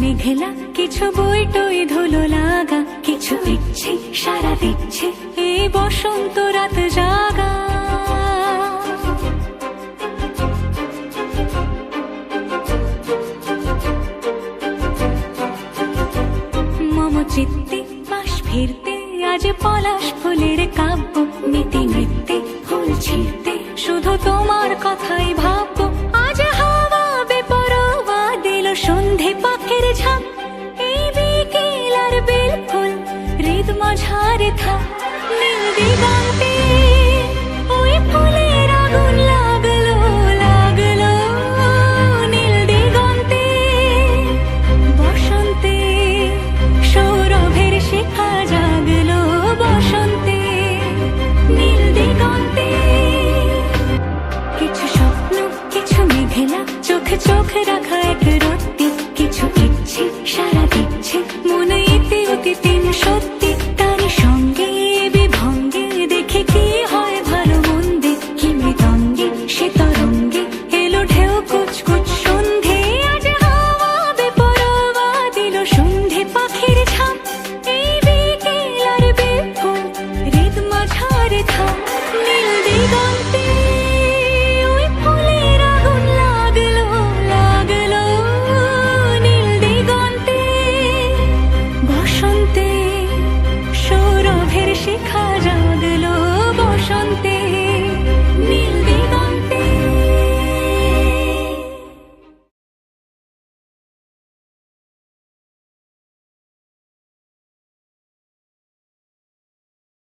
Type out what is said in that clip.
মেঘলা কিছু বই টই ধুলো লাগা, কিছু ইচ্ছে সারা দিচ্ছে এই বসন্ত রাত জাগা। মম চিত্তে বাস ফিরতে আজ পলাশ ফুলের কাব্য, নীতি নৃত্যে ফুল ছিঁড়তে শুধু তোমার কথাই ভাববো। আজ হাওয়া বেপরোয়া দিল সন্ধে পাখির ঝাঁক, এই বিকেল আর বেল ফুল হৃদ মাঝারে থাক নীল দিগন্তে